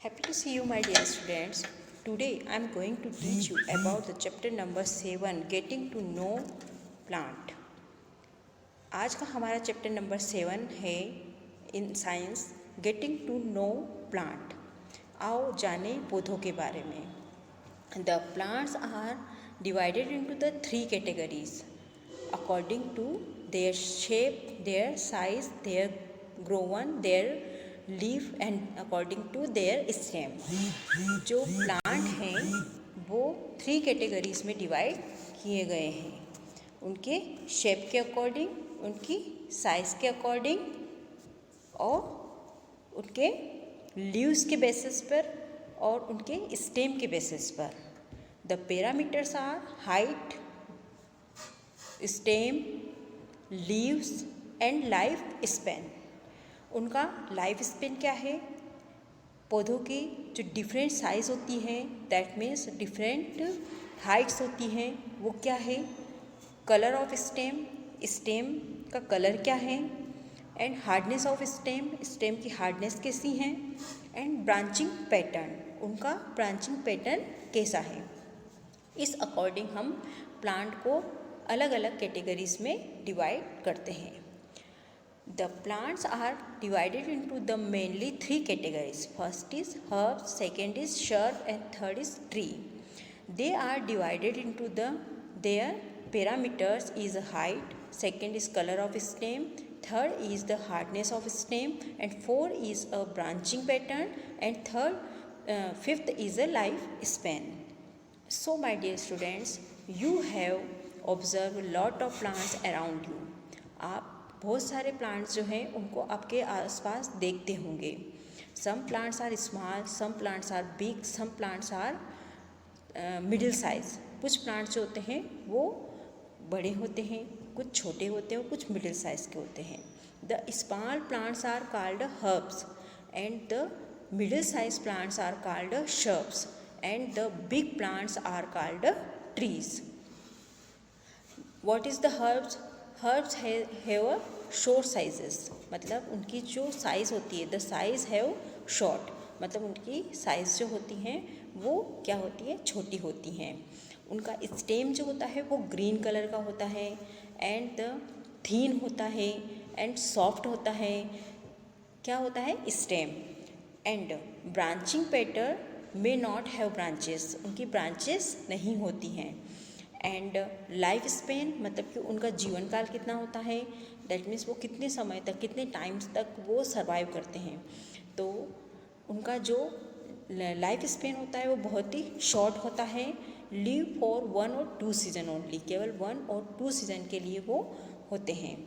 Happy to see you, my dear students. Today I am going to teach you about the chapter number 7, Getting to Know Plant. आज का हमारा chapter number 7 है in science getting to know plant. आओ जाने पौधों के बारे में. The plants are divided into the three categories according to their shape, their size, their growth, their leaf and according to their stem. जो plant हैं वो 3 कैटेगरीज में डिवाइड किए गए हैं. उनके शेप के अकॉर्डिंग, उनकी साइज के अकॉर्डिंग और उनके लीव्स के बेसिस पर और उनके स्टेम के बेसिस पर. The parameters are height, stem, leaves and life span. उनका लाइफ स्पेन क्या है, पौधों की जो डिफरेंट साइज़ होती है, दैट मीन्स डिफरेंट हाइट्स होती हैं, वो क्या है. कलर ऑफ स्टेम, स्टेम का कलर क्या है. And hardness of stem, stem की हार्डनेस कैसी है. एंड ब्रांचिंग पैटर्न, उनका ब्रांचिंग पैटर्न कैसा है. इस अकॉर्डिंग हम प्लांट को अलग अलग कैटेगरीज में डिवाइड करते हैं. The plants are divided into the mainly 3 categories. First is herbs, second is shrub and third is tree. They are divided into their parameters is height, second is color of stem, third is the hardness of stem and fourth is a branching pattern and fifth is a life span. So my dear students, you have observed a lot of plants around you. आप बहुत सारे plants जो हैं उनको आपके आसपास देखते होंगे. Some plants are small, some plants are big, some plants are middle size. कुछ प्लांट्स जो होते हैं वो बड़े होते हैं, कुछ छोटे होते हैं और कुछ मिडिल साइज के होते हैं. The small plants are called herbs and the middle size plants are called shrubs and the big plants are called trees. What is the herbs? Herbs have a short sizes, मतलब उनकी जो size होती है, the size have short, मतलब उनकी size जो होती हैं वो क्या होती है, छोटी होती हैं. उनका स्टेम जो होता है वो ग्रीन कलर का होता है एंड थीन होता है एंड सॉफ्ट होता है. क्या होता है, stem. And branching pattern may not have branches, उनकी ब्रांचेस नहीं होती हैं. एंड लाइफ स्पेन, मतलब कि उनका जीवन काल कितना होता है, दैट मीन्स वो कितने समय तक, कितने टाइम्स तक वो सर्वाइव करते हैं. तो उनका जो लाइफ स्पेन होता है वो बहुत ही शॉर्ट होता है. लिव फॉर 1 और 2 सीजन ओनली, केवल 1 और 2 सीजन के लिए वो होते हैं.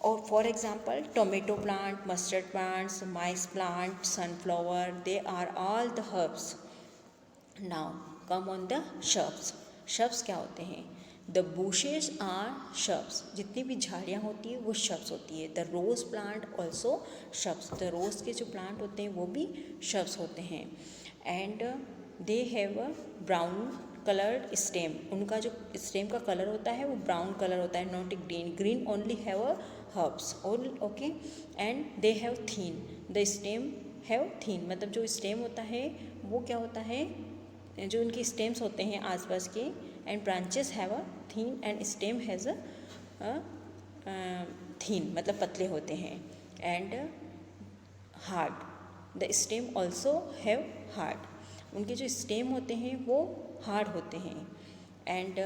और for example tomato plant, mustard plants, maize plant, sunflower, they are all the herbs. Now come on the shrubs. shrubs क्या होते हैं, द bushes आर shrubs, जितनी भी झाड़ियाँ होती है वो shrubs होती है. The rose plant also shrubs, the rose के जो प्लांट होते हैं वो भी shrubs होते हैं. And they have a brown coloured stem, उनका जो स्टेम का कलर होता है वो ब्राउन कलर होता है, not green. Green only have a herbs okay. And they have thin, the stem have thin, मतलब जो स्टेम होता है वो क्या होता है, जो उनके स्टेम्स होते हैं आसपास के. And branches have a thin and stem has a thin, मतलब पतले होते हैं. And hard, the stem also have hard, उनके जो स्टेम होते हैं वो हार्ड होते हैं. And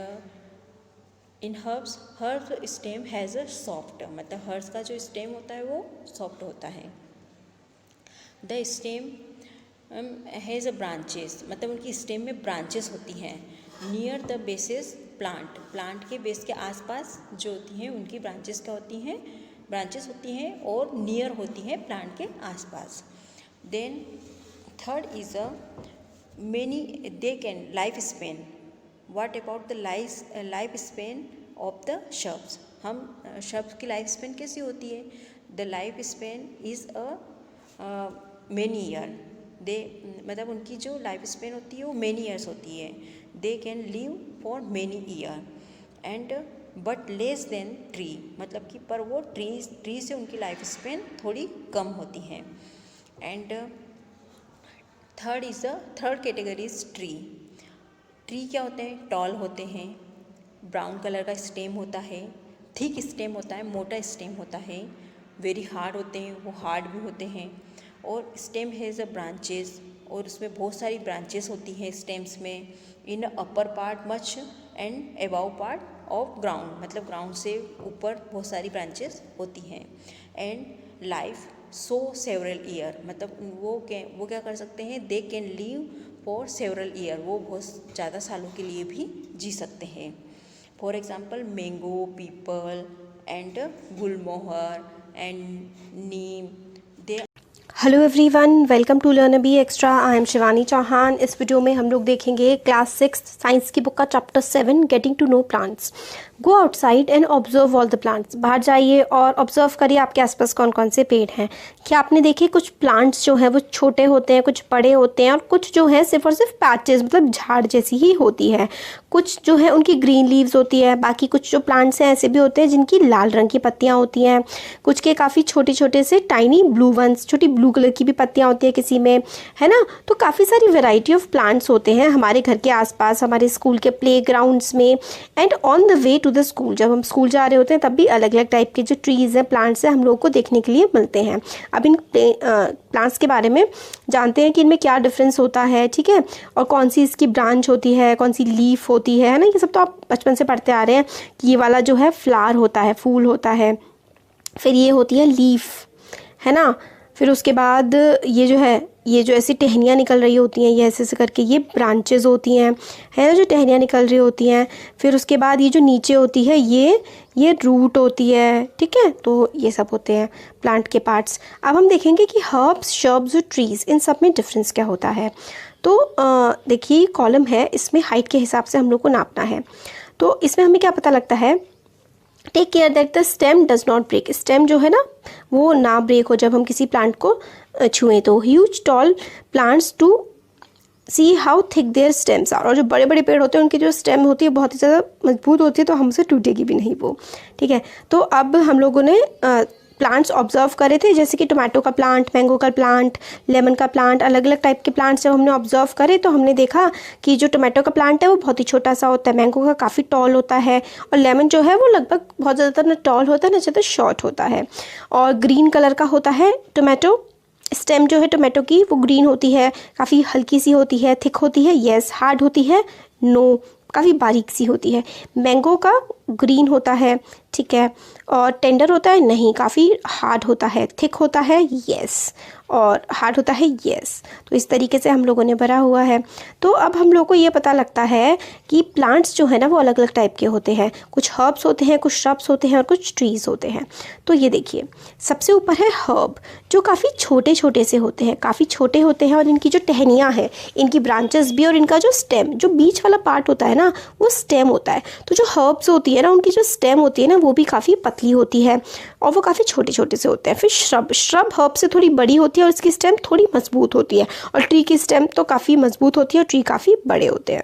in herbs, herb stem has a soft, मतलब हर्ब्स का जो स्टेम होता है वो सॉफ्ट होता है. The stem has a branches, मतलब उनकी स्टेम में ब्रांचेस होती हैं. Near the basis plant, plant के बेस के आसपास जो होती हैं उनकी ब्रांचेस क्या होती हैं, ब्रांचेस होती हैं और नियर होती हैं प्लांट के आसपास. Then third is a many, they can life span. What about the life span of the shrubs. हम shrubs की लाइफ स्पेन कैसी होती है, the life span is a many year. They, मतलब उनकी जो लाइफ स्पेन होती है वो मेनी ईयर्स होती है. दे can live for many year and but less than tree, मतलब कि पर वो ट्री से उनकी लाइफ स्पेन थोड़ी कम होती है. And third category is tree. Tree क्या होते हैं? टॉल होते हैं, ब्राउन कलर का स्टेम होता है, थिक स्टेम होता है, मोटा स्टेम होता है, वेरी हार्ड होते हैं, वो हार्ड भी होते हैं, और स्टेम हैज़ अ ब्रांचेस, और उसमें बहुत सारी ब्रांचेस होती हैं स्टेम्स में, in upper part much and above part of ground, मतलब ग्राउंड से ऊपर बहुत सारी ब्रांचेस होती हैं। And life so several year, मतलब वो क्या कर सकते हैं? They can live for several year, वो बहुत ज़्यादा सालों के लिए भी जी सकते हैं। For example mango, peepal and gulmohar and neem, they. Hello everyone, welcome to learn B extra. I am Shivani Chauhan. इस वीडियो में हम लोग देखेंगे क्लास 6 साइंस की बुक का chapter 7 getting to know plants. Go outside and observe all the plants. बाहर जाइए और ऑब्जर्व करिए आपके आसपास कौन कौन से पेड़ हैं। क्या आपने देखे? कुछ प्लांट्स जो हैं वो छोटे होते हैं, कुछ बड़े होते हैं, और कुछ जो है सिर्फ और सिर्फ पैचेस, मतलब झाड़ जैसी ही होती है। कुछ जो है उनकी ग्रीन लीव्स होती है। बाकी कुछ जो प्लांट्स हैं ऐसे भी होते हैं जिनकी लाल रंग की पत्तियाँ होती हैं। कुछ के काफ़ी छोटे छोटे से टाइनी ब्लू वंस, छोटी ब्लू कलर की भी पत्तियाँ होती है किसी में, है ना। तो काफ़ी सारी वेराइटी ऑफ प्लांट्स होते हैं हमारे घर के आसपास, हमारे स्कूल के प्ले ग्राउंड्स में, and on the way to the school. जब हम स्कूल जा रहे होते हैं तब भी अलग अलग टाइप के जो ट्रीज़ हैं, प्लांट्स हैं, हम लोग को देखने के लिए मिलते हैं। अब इन प्लांट्स के बारे में जानते हैं कि इनमें क्या डिफरेंस होता है, ठीक है, और कौन सी इसकी ब्रांच होती है, कौन सी लीफ होती है ना। ये सब तो आप बचपन से पढ़ते आ रहे हैं कि ये वाला जो है फ्लावर होता है, फूल होता है, फिर ये होती है लीफ, है ना। फिर उसके बाद ये जो है, ये जो ऐसी टहनियाँ निकल रही होती हैं, ये ऐसे ऐसे करके ये ब्रांचेस होती हैं, है ना, जो टहनियाँ निकल रही होती हैं। फिर उसके बाद ये जो नीचे होती है ये रूट होती है, ठीक है। तो ये सब होते हैं प्लांट के पार्ट्स। अब हम देखेंगे कि हर्ब्स, शर्ब्स और ट्रीज़, इन सब में डिफरेंस क्या होता है। तो देखिए कॉलम है, इसमें हाइट के हिसाब से हम लोग को नापना है। तो इसमें हमें क्या पता लगता है? Take care that the stem does not break. Stem जो है ना वो ना ब्रेक हो जब हम किसी प्लांट को छुएं। तो huge tall plants to see how thick their stems are. और जो बड़े बड़े पेड़ होते हैं उनकी जो स्टेम होती है बहुत ही ज़्यादा मजबूत होती है, तो हमसे टूटेगी भी नहीं वो, ठीक है। तो अब हम लोगों ने प्लांट्स ऑब्जर्व करे थे, जैसे कि टोमेटो का प्लांट, मैंगो का प्लांट, लेमन का प्लांट, अलग अलग टाइप के प्लांट्स जब हमने ऑब्जर्व करे तो हमने देखा कि जो टोमेटो का प्लांट है वो बहुत ही छोटा सा होता है, मैंगो का काफ़ी टॉल होता है, और लेमन जो है वो लगभग बहुत ज़्यादातर ना टॉल होता है ना ज़्यादा शॉर्ट होता है। और ग्रीन कलर का होता है टोमेटो। स्टेम जो है टोमेटो की वो ग्रीन होती है, काफ़ी हल्की सी होती है, थिक होती है, येस। हार्ड होती है, नो, काफ़ी बारीक सी होती है। मैंगो का ग्रीन होता है, ठीक है। और टेंडर होता है, नहीं, काफ़ी हार्ड होता है। थिक होता है, येस, और हार्ड होता है, येस। तो इस तरीके से हम लोगों ने भरा हुआ है। तो अब हम लोग को ये पता लगता है कि प्लांट्स जो है ना वो अलग अलग टाइप के होते हैं। कुछ हर्ब्स होते हैं, कुछ श्रब्स होते हैं, और कुछ ट्रीज़ होते हैं। तो ये देखिए सबसे ऊपर है हर्ब, जो काफ़ी छोटे छोटे से होते हैं, काफ़ी छोटे होते हैं, और इनकी जो टहनियाँ हैं, इनकी ब्रांचेस भी, और इनका जो स्टेम, जो बीच वाला पार्ट होता है ना वो स्टेम होता है। तो जो हर्ब्स होती है ना उनकी जो स्टेम होती है ना वो भी काफ़ी पतली होती है, और वो काफ़ी छोटे छोटे से होते हैं। फिर श्रब हर्ब से थोड़ी बड़ी होती है और इसकी स्टेम थोड़ी मजबूत होती है, और ट्री की स्टेम तो काफ़ी मजबूत होती है और ट्री काफ़ी बड़े होते हैं।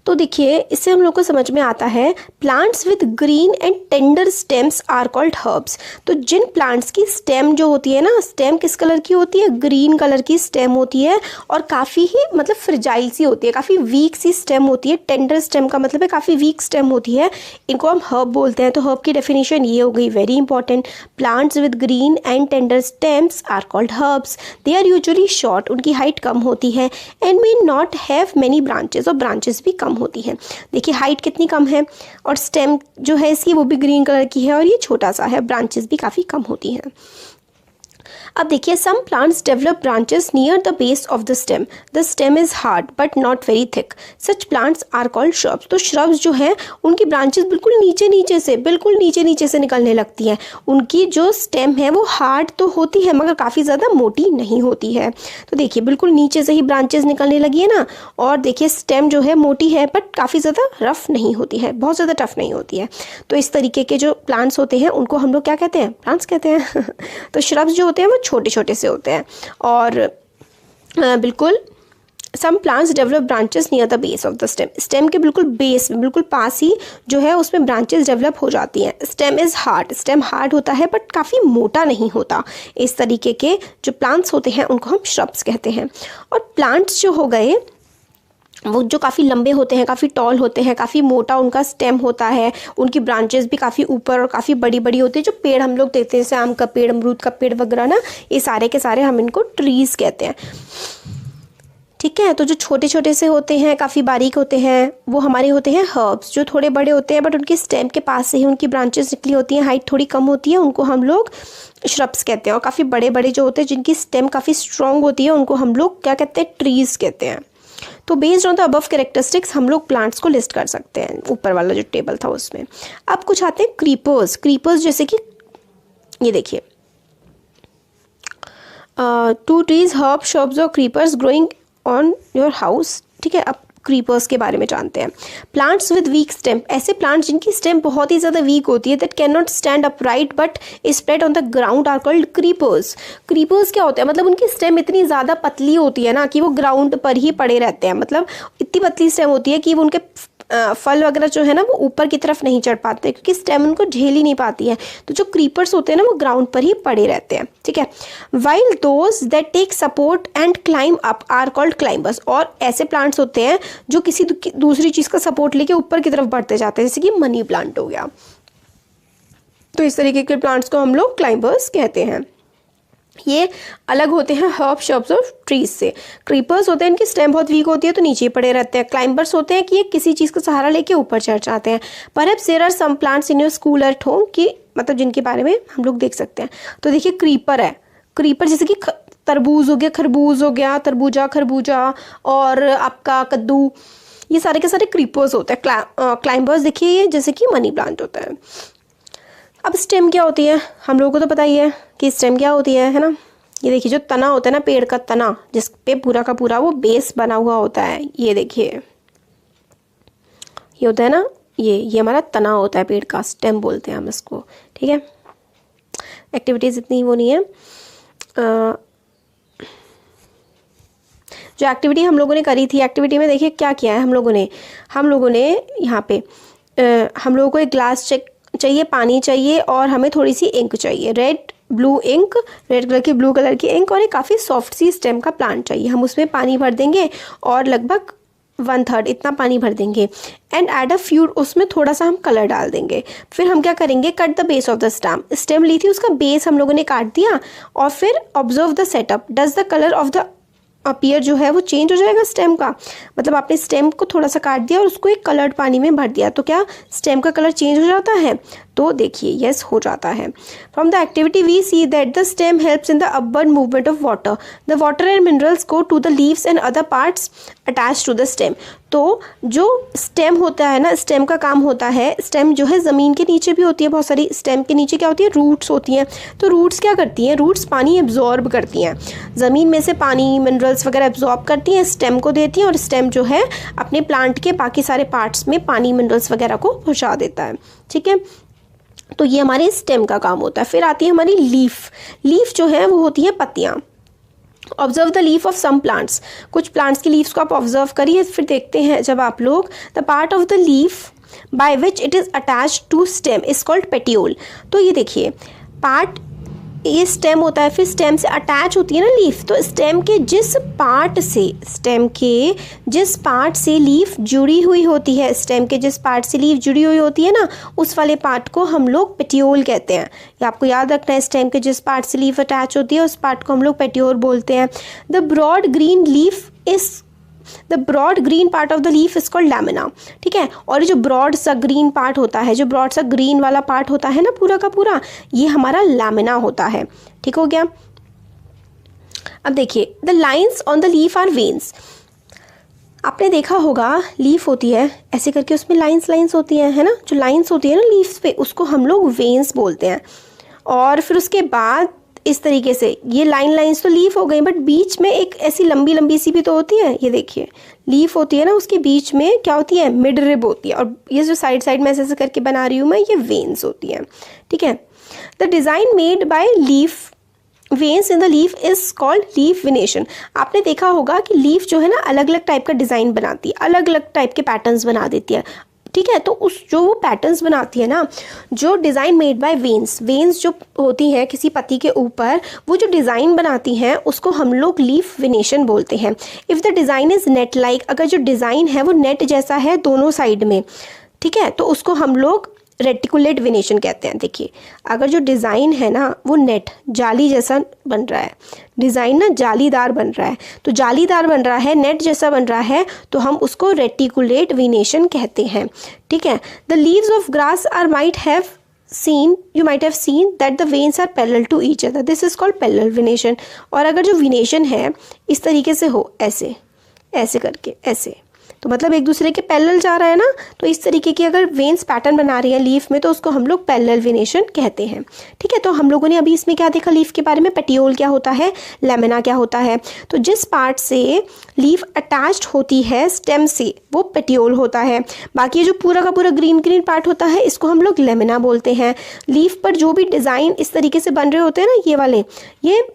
तो देखिए इससे हम लोग को समझ में आता है plants with green and tender stems are called herbs. तो जिन प्लांट्स की स्टेम जो होती है ना, स्टेम किस कलर की होती है? ग्रीन कलर की स्टेम होती है, और काफ़ी ही मतलब फ्रिजाइल सी होती है, काफ़ी वीक सी स्टेम होती है। टेंडर स्टेम का मतलब है काफ़ी वीक स्टेम होती है, इनको हम हर्ब बोलते हैं। तो हर्ब की डेफिनेशन ये हो गई, very important. Plants with green and tender stems are called herbs. They are usually short, उनकी हाइट कम होती है, and may not have many branches, और ब्रांचेस भी कम होती है। देखिए हाइट कितनी कम है, और स्टेम जो है इसकी वो भी ग्रीन कलर की है, और ये छोटा सा है, ब्रांचेस भी काफ़ी कम होती हैं। अब देखिए some plants develop branches near the base of the stem is hard but not very thick, such plants are called shrubs. तो श्रब्स जो है उनकी ब्रांचेस बिल्कुल नीचे नीचे से निकलने लगती हैं। उनकी जो स्टेम है वो हार्ड तो होती है मगर काफ़ी ज़्यादा मोटी नहीं होती है। तो देखिए बिल्कुल नीचे से ही ब्रांचेस निकलने लगी है ना, और देखिए स्टेम जो है मोटी है बट काफ़ी ज़्यादा रफ नहीं होती है, बहुत ज़्यादा टफ नहीं होती है। तो इस तरीके के जो प्लांट्स होते हैं उनको हम लोग क्या कहते हैं? प्लांट्स कहते हैं। तो श्रब्स जो होते हैं वो छोटे छोटे से होते हैं, और बिल्कुल some plants develop branches near the base of the stem, stem के बिल्कुल बेस में, बिल्कुल पास ही जो है उसमें ब्रांचेस डेवलप हो जाती हैं। Stem is hard, stem hard होता है बट काफ़ी मोटा नहीं होता। इस तरीके के जो प्लांट्स होते हैं उनको हम श्रब्स कहते हैं। और प्लांट्स जो हो गए वो जो काफ़ी लंबे होते हैं, काफ़ी टॉल होते हैं, काफ़ी मोटा उनका स्टेम होता है, उनकी ब्रांचेस भी काफ़ी ऊपर और काफ़ी बड़ी बड़ी होती है। जो पेड़ हम लोग देखते हैं जैसे आम का पेड़, अमरूद का पेड़ वगैरह ना, ये सारे के सारे हम इनको ट्रीज़ कहते हैं। ठीक है, तो जो छोटे छोटे से होते हैं, काफ़ी बारीक होते हैं, वो हमारे होते हैं हर्ब्स। जो थोड़े बड़े होते हैं बट उनकी स्टेम के पास से ही उनकी ब्रांचेस निकली होती हैं, हाइट थोड़ी कम होती है, उनको हम लोग श्रब्स कहते हैं। और काफ़ी बड़े बड़े जो होते हैं जिनकी स्टेम काफ़ी स्ट्रॉन्ग होती है, उनको हम लोग क्या कहते हैं, ट्रीज़ कहते हैं। तो based on the above characteristics हम लोग प्लांट्स को लिस्ट कर सकते हैं, ऊपर वाला जो टेबल था उसमें। अब कुछ आते हैं क्रीपर्स। क्रीपर्स जैसे कि ये देखिए, 2 trees, हर्ब, shrubs और creepers growing on your house. ठीक है, अब क्रीपर्स के बारे में जानते हैं। प्लांट्स विद वीक स्टेम, ऐसे प्लांट्स जिनकी स्टेम बहुत ही ज़्यादा वीक होती है, that can not stand upright but spread on the ground, are called creepers. Creepers क्या होते हैं, मतलब उनकी स्टेम इतनी ज़्यादा पतली होती है ना कि वो ग्राउंड पर ही पड़े रहते हैं। मतलब इतनी पतली स्टेम होती है कि वो उनके फल वगैरह जो है ना वो ऊपर की तरफ नहीं चढ़ पाते क्योंकि स्टेम उनको झेल ही नहीं पाती है। तो जो क्रीपर्स होते हैं ना वो ग्राउंड पर ही पड़े रहते हैं। ठीक है, while those that take support and climb up are called climbers. और ऐसे प्लांट्स होते हैं जो किसी दूसरी चीज़ का सपोर्ट लेके ऊपर की तरफ बढ़ते जाते हैं, जैसे कि मनी प्लांट हो गया। तो इस तरीके के प्लांट्स को हम लोग क्लाइंबर्स कहते हैं। ये अलग होते हैं हर्ब, श्रब्स और ट्रीज से। क्रीपर्स होते हैं इनकी स्टेम बहुत वीक होती है तो नीचे ही पड़े रहते हैं। क्लाइंबर्स होते हैं कि ये किसी चीज़ का सहारा लेके ऊपर चढ़ जाते हैं। Perhaps there are some plants in your school at home, कि मतलब जिनके बारे में हम लोग देख सकते हैं। तो देखिए क्रीपर है, क्रीपर जैसे कि तरबूज हो गया, खरबूज हो गया, तरबूजा, खरबूजा और आपका कद्दू, ये सारे के सारे क्रीपर्स होते हैं। क्लाइंबर्स देखिए जैसे कि मनी प्लांट होता है। अब स्टेम क्या होती है, हम लोगों को तो पता ही है कि स्टेम क्या होती है ना। ये देखिए जो तना होता है ना, पेड़ का तना, जिस पे पूरा का पूरा वो बेस बना हुआ होता है। ये देखिए ये होता है ना, ये हमारा तना होता है पेड़ का, स्टेम बोलते हैं हम इसको। ठीक है, एक्टिविटीज़ इतनी वो नहीं है। जो एक्टिविटी हम लोगों ने करी थी, एक्टिविटी में देखिए क्या किया है हम लोगों ने यहाँ पे हम लोगों को एक ग्लास चाहिए, पानी चाहिए और हमें थोड़ी सी इंक चाहिए, red blue ink, red colour की, ब्लू कलर की इंक, और एक काफ़ी सॉफ्ट सी स्टेम का प्लांट चाहिए। हम उसमें पानी भर देंगे और लगभग 1/3 इतना पानी भर देंगे एंड ऐड अ फ्यू, उसमें थोड़ा सा हम कलर डाल देंगे। फिर हम क्या करेंगे, cut the base of the stem ली थी, उसका बेस हम लोगों ने काट दिया और फिर observe the setup, does the colour of the appear जो है वो चेंज हो जाएगा स्टेम का। मतलब आपने स्टेम को थोड़ा सा काट दिया और उसको एक कलर्ड पानी में भर दिया, तो क्या स्टेम का कलर चेंज हो जाता है? तो देखिए यस हो जाता है। From the activity we see that the stem helps in the upward movement of water, the water and minerals go to the leaves and other parts attach to the stem. तो जो stem होता है ना, stem का काम होता है, stem जो है ज़मीन के नीचे भी होती है बहुत सारी, स्टेम के नीचे क्या होती है, रूट्स होती हैं। तो रूट्स क्या करती हैं, रूट्स पानी एब्जॉर्ब करती हैं, ज़मीन में से पानी मिनरल्स वगैरह एब्जॉर्ब करती हैं, स्टेम को देती हैं और स्टेम जो है अपने प्लांट के बाकी सारे पार्ट्स में पानी मिनरल्स वगैरह को पहुँचा देता है। ठीक है, तो ये हमारे स्टेम का काम होता है। फिर आती है हमारी लीफ। लीफ जो है वो होती है पत्तियाँ। Observe the leaf of some plants, कुछ प्लांट्स की लीव्स को आप ऑब्जर्व करिए, फिर देखते हैं जब आप लोग, the part of the leaf by which it is attach to stem is called petiole. तो ये देखिए पार्ट, ये स्टेम होता है, फिर स्टेम से अटैच होती है ना लीफ, तो स्टेम के जिस पार्ट से लीफ जुड़ी हुई होती है, स्टेम के जिस पार्ट से लीफ जुड़ी हुई होती है ना, उस वाले पार्ट को हम लोग पेटियोल कहते हैं। ये आपको याद रखना है, स्टेम के जिस पार्ट से लीफ अटैच होती है उस पार्ट को हम लोग पेटियोल बोलते हैं। The broad green leaf is, the broad green part of the leaf is called lamina. ठीक है, और जो ब्रॉड सा ग्रीन पार्ट होता है, जो ब्रॉड सा ग्रीन वाला पार्ट होता है ना पूरा का पूरा, ये हमारा लैमिना होता है। ठीक हो गया। अब देखिए the lines on the leaf are veins. आपने देखा होगा लीफ होती है ऐसे करके, उसमें लाइन्स होती हैं, है ना, जो लाइन्स होती है ना लीव्स पे, उसको हम लोग वेन्स बोलते हैं। और फिर उसके बाद इस तरीके से ये लाइन्स तो लीफ हो गई, बट बीच में एक ऐसी लंबी सी भी तो होती है। ये देखिए लीफ होती है ना, उसके बीच में क्या होती है, मिड रिब होती है, और ये जो साइड में ऐसे करके बना रही हूँ मैं, ये वेन्स होती हैं। ठीक है, the design made by leaf veins in the leaf is called leaf venation. आपने देखा होगा कि लीफ जो है ना अलग अलग टाइप का डिज़ाइन बनाती है, अलग अलग टाइप के पैटर्न्स बना देती है, ठीक है। तो उस जो वो पैटर्न्स बनाती है ना, जो design made by veins, veins जो होती हैं किसी पत्ती के ऊपर, वो जो डिज़ाइन बनाती हैं उसको हम लोग लीफ वेनेशन बोलते हैं। If the design is net like, अगर जो डिज़ाइन है वो नेट जैसा है दोनों साइड में, ठीक है, तो उसको हम लोग रेटिकुलेट वेनेशन कहते हैं। देखिए, अगर जो डिज़ाइन है ना वो नेट जाली जैसा बन रहा है, डिज़ाइन ना जालीदार बन रहा है, तो जालीदार बन रहा है, नेट जैसा बन रहा है, तो हम उसको रेटिकुलेट वेनेशन कहते हैं, ठीक है। The leaves of grass are might have seen, you might have seen that the veins are parallel to each other, this is called parallel venation। और अगर जो वेनेशन है इस तरीके से हो, ऐसे ऐसे करके, ऐसे, तो मतलब एक दूसरे के पैरेलल जा रहा है ना, तो इस तरीके की अगर वेन्स पैटर्न बना रही है लीफ में तो उसको हम लोग पैरेलल वेनेशन कहते हैं, ठीक है। तो हम लोगों ने अभी इसमें क्या देखा लीफ के बारे में, पेटियोल क्या होता है, लेमिना क्या होता है। तो जिस पार्ट से लीफ अटैच्ड होती है स्टेम से वो पेटियोल होता है, बाकी जो पूरा का पूरा ग्रीन ग्रीन पार्ट होता है इसको हम लोग लेमिना बोलते हैं। लीफ पर जो भी डिज़ाइन इस तरीके से बन रहे होते हैं ना, ये वाले, ये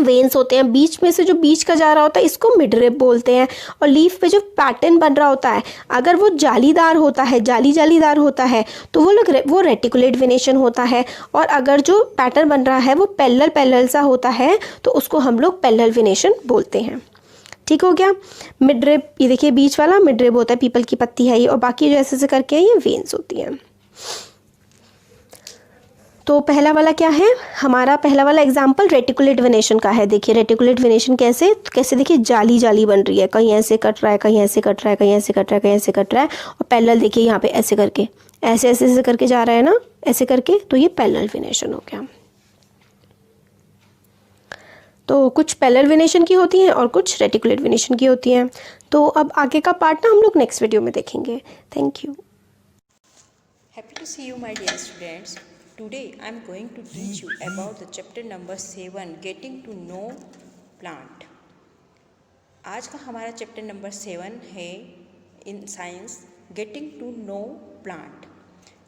वेन्स होते हैं, बीच में से जो बीच का जा रहा होता है इसको मिडरिब बोलते हैं। और लीफ पे जो पैटर्न बन रहा होता है अगर वो जालीदार होता है, जालीदार होता है, तो वो रेटिकुलेट वेनेशन होता है। और अगर जो पैटर्न बन रहा है वो पैरेलल सा होता है तो उसको हम लोग पैरेलल वेनेशन बोलते हैं, ठीक हो गया। मिडरिब, ये देखिए बीच वाला मिडरिब होता है, पीपल की पत्ती है ये, और बाकी जो ऐसे करके ये वेन्स होती हैं। तो पहला वाला क्या है, हमारा पहला वाला एग्जाम्पल रेटिकुलेट वेनेशन का है। देखिए रेटिकुलेट वेनेशन कैसे, तो कैसे देखिए जाली जाली बन रही है, कहीं ऐसे कट रहा है, कहीं ऐसे कट रहा है, कहीं ऐसे कट रहा है, कहीं ऐसे कट रहा है, और पैरेलल देखिए यहाँ पे ऐसे करके, ऐसे ऐसे ऐसे करके जा रहा है ना, ऐसे करके, तो ये पैरेलल वेनेशन हो गया। तो कुछ पैरेलल वेनेशन की होती हैं और कुछ रेटिकुलेट वेनेशन की होती हैं। तो अब आगे का पार्ट ना हम लोग नेक्स्ट वीडियो में देखेंगे। Thank you. Happy to see you, my dear students. Today I am going to teach you about the chapter number 7, Getting to Know Plant. आज का हमारा चैप्टर नंबर 7 है in science, getting to know plant.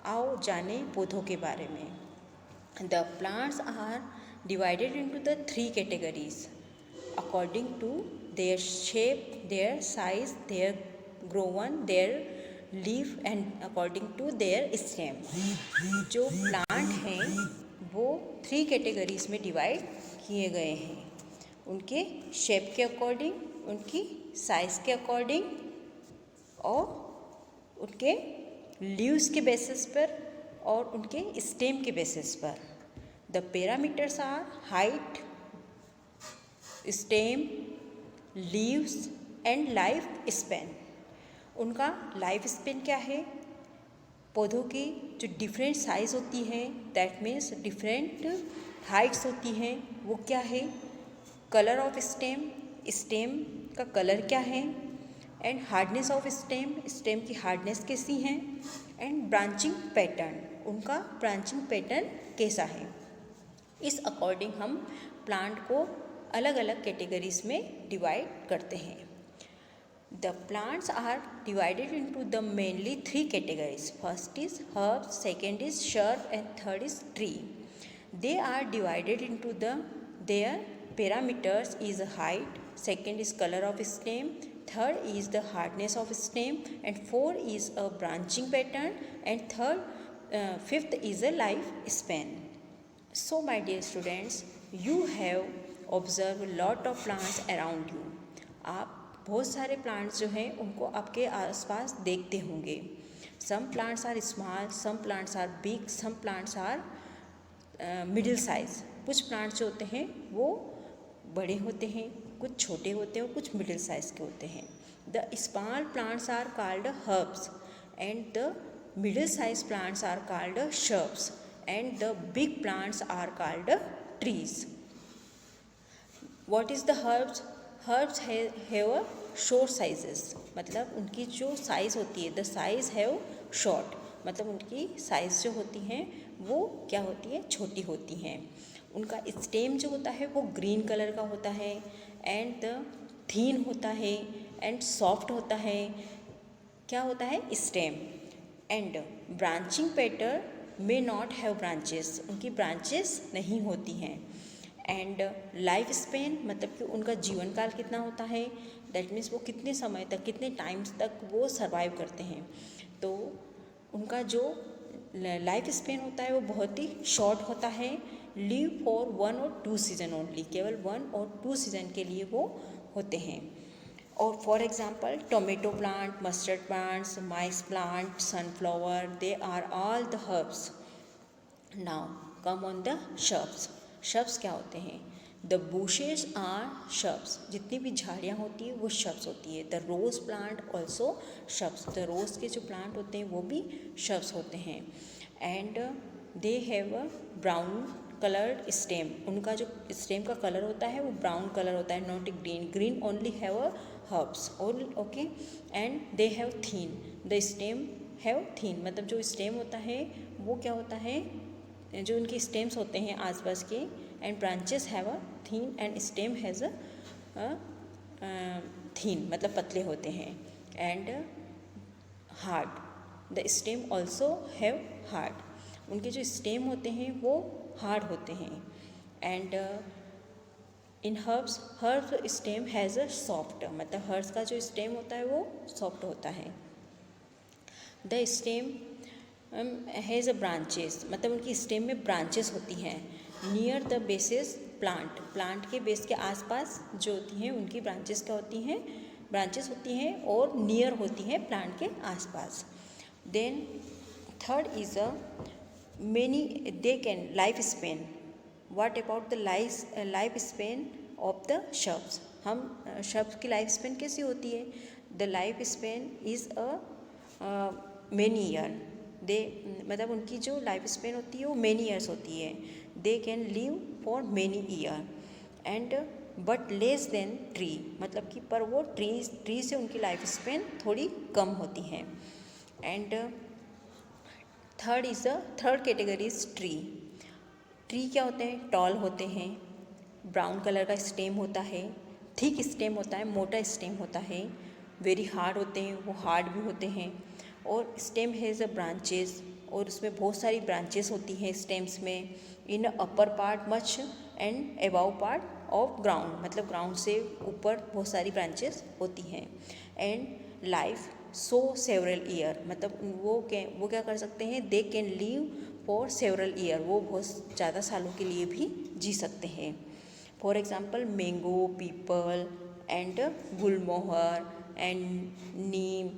आओ जाने पौधों के बारे में। The plants are divided into the 3 categories according to their shape, their size, their growth, their leaf and according to their stem। जो प्लांट हैं वो 3 कैटेगरीज में डिवाइड किए गए हैं, उनके शेप के अकॉर्डिंग, उनकी साइज़ के अकॉर्डिंग और उनके लीव्स के बेसिस पर और उनके स्टेम के बेसिस पर। The parameters are height, stem, leaves and life span। उनका लाइफ स्पेन क्या है, पौधों की जो डिफरेंट साइज़ होती है, दैट मीन्स डिफरेंट हाइट्स होती हैं, वो क्या है। कलर ऑफ स्टेम, स्टेम का कलर क्या है, and hardness of stem, stem की हार्डनेस कैसी है, एंड ब्रांचिंग पैटर्न, उनका ब्रांचिंग पैटर्न कैसा है। इस अकॉर्डिंग हम प्लांट को अलग अलग कैटेगरीज में डिवाइड करते हैं। The plants are divided into the mainly 3 categories. First is herb, second is shrub and third is tree. They are divided into the their parameters is height, second is colour of stem, third is the hardness of stem and fourth is a branching pattern and fifth is a life span. So my dear students, you have observed a lot of plants around you। आप बहुत सारे plants जो हैं उनको आपके आसपास देखते होंगे। Some plants are small, some plants are big, some plants are middle size। कुछ प्लांट्स जो होते हैं वो बड़े होते हैं, कुछ छोटे होते हैं और कुछ मिडिल साइज के होते हैं। The small plants are called herbs and the middle size plants are called shrubs and the big plants are called trees। What is the herbs? Herbs have short sizes, मतलब उनकी जो size होती है, the size have short, मतलब उनकी size जो होती हैं वो क्या होती है, छोटी होती हैं। उनका स्टेम जो होता है वो ग्रीन कलर का होता है एंड थीन होता है एंड सॉफ्ट होता है। क्या होता है, stem. And branching pattern may not have branches, उनकी ब्रांचेस नहीं होती हैं। एंड लाइफ स्पेन मतलब कि उनका जीवन काल कितना होता है, दैट मीन्स वो कितने समय तक, कितने टाइम्स तक वो सर्वाइव करते हैं। तो उनका जो लाइफ स्पेन होता है वो बहुत ही शॉर्ट होता है, लिव फॉर 1 और 2 सीजन ओनली, केवल 1 और 2 सीजन के लिए वो होते हैं। और for example tomato plant, mustard plants, maize plant, sunflower, they are all the herbs. Now come on the shrubs. Shrubs क्या होते हैं? द बुशेज आर शर्ब्स, जितनी भी झाड़ियाँ होती है वो शर्ब्स होती है। The rose plant also shrubs, the rose के जो प्लांट होते हैं वो भी शर्ब्स होते हैं। And they have a brown coloured stem, उनका जो स्टेम का कलर होता है वो ब्राउन कलर होता है, not green, green only have a herbs और okay. And they have thin, the stem have thin, मतलब जो स्टेम होता है वो क्या होता है, जो उनके स्टेम्स होते हैं आसपास के, and branches have a thin and stem has a thin, मतलब पतले होते हैं। And hard, the stem also have hard, उनके जो स्टेम होते हैं वो हार्ड होते हैं। And in herbs, herb stem has a soft, मतलब हर्ब्स का जो स्टेम होता है वो सॉफ्ट होता है। The stem has a branches, मतलब उनकी स्टेम में ब्रांचेस होती हैं। Near the basis plant, plant के बेस के आसपास जो होती हैं उनकी ब्रांचेस क्या होती हैं, ब्रांचेस होती हैं और नियर होती हैं प्लांट के आसपास। Then third is a many, they can life span. What about the life span of the shrubs? हम शर्ब्स की लाइफ स्पेन कैसी होती है? The life span is a many year, they मतलब उनकी जो लाइफ स्पेन होती है वो मेनी ईयर्स होती है। दे can live for many year and but less than tree, मतलब कि पर वो ट्री से उनकी लाइफ स्पेन थोड़ी कम होती है। And third category is tree. Tree क्या होते हैं? टॉल होते हैं, ब्राउन कलर का स्टेम होता है, थिक स्टेम होता है, मोटा स्टेम होता है, वेरी हार्ड होते हैं, वो हार्ड भी होते हैं। और स्टेम हैज़ अ ब्रांचेस, और उसमें बहुत सारी ब्रांचेस होती हैं स्टेम्स में। In upper part much and above part of ground, मतलब ग्राउंड से ऊपर बहुत सारी ब्रांचेस होती हैं। And life so several year, मतलब वो क्या कर सकते हैं? They can live for several year, वो बहुत ज़्यादा सालों के लिए भी जी सकते हैं। For example mango, peepal and gulmohar and Neem